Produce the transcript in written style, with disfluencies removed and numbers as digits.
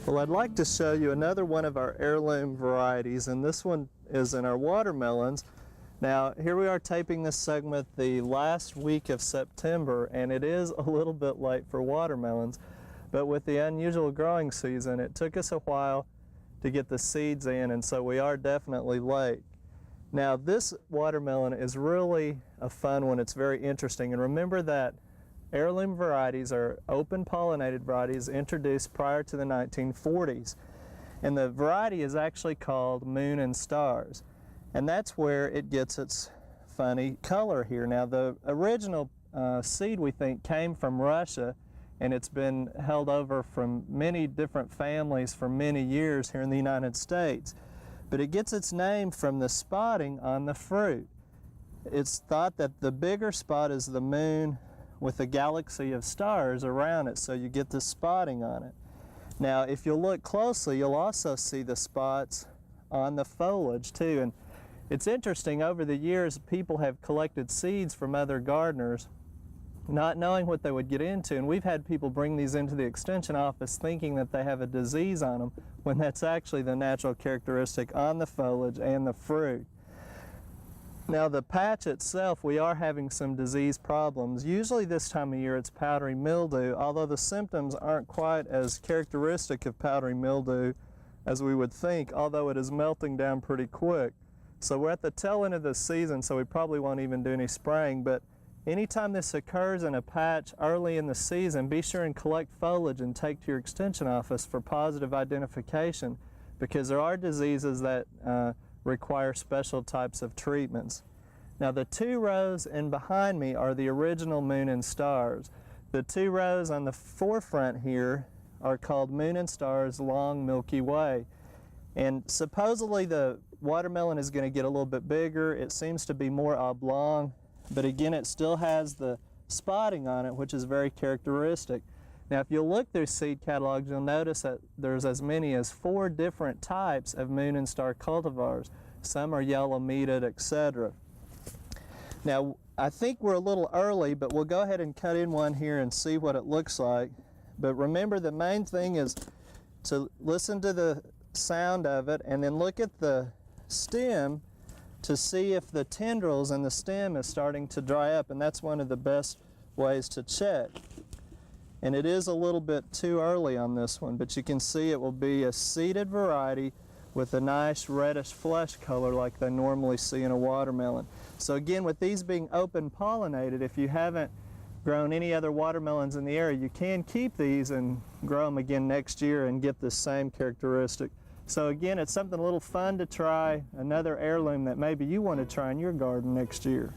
Well, I'd like to show you another one of our heirloom varieties, and this one is in our watermelons. Now, here we are taping this segment the last week of September, and it is a little bit late for watermelons, but with the unusual growing season, it took us a while to get the seeds in, and so we are definitely late. Now, this watermelon is really a fun one. It's very interesting, and remember that heirloom varieties are open pollinated varieties introduced prior to the 1940s. And the variety is actually called Moon and Stars. And that's where it gets its funny color here. Now the original seed, we think, came from Russia, and it's been held over from many different families for many years here in the United States. But it gets its name from the spotting on the fruit. It's thought that the bigger spot is the moon with a galaxy of stars around it, so you get the spotting on it. Now, if you'll look closely, you'll also see the spots on the foliage too. And it's interesting, over the years, people have collected seeds from other gardeners, not knowing what they would get into, and we've had people bring these into the extension office thinking that they have a disease on them, when that's actually the natural characteristic on the foliage and the fruit. Now the patch itself, we are having some disease problems. Usually this time of year it's powdery mildew, although the symptoms aren't quite as characteristic of powdery mildew as we would think, although it is melting down pretty quick. So we're at the tail end of the season, so we probably won't even do any spraying, but anytime this occurs in a patch early in the season, be sure and collect foliage and take to your extension office for positive identification, because there are diseases that require special types of treatments. Now the two rows in behind me are the original Moon and Stars. The two rows on the forefront here are called Moon and Stars Long Milky Way. And supposedly the watermelon is going to get a little bit bigger. It seems to be more oblong, but again it still has the spotting on it, which is very characteristic. Now if you'll look through seed catalogs, you'll notice that there's as many as 4 different types of Moon and Star cultivars. Some are yellow meated, etc. Now I think we're a little early, but we'll go ahead and cut in one here and see what it looks like. But remember, the main thing is to listen to the sound of it and then look at the stem to see if the tendrils in the stem is starting to dry up, and that's one of the best ways to check. And it is a little bit too early on this one, but you can see it will be a seeded variety with a nice reddish flesh color like they normally see in a watermelon. So again, with these being open pollinated, if you haven't grown any other watermelons in the area, you can keep these and grow them again next year and get the same characteristic. So again, it's something a little fun to try, another heirloom that maybe you want to try in your garden next year.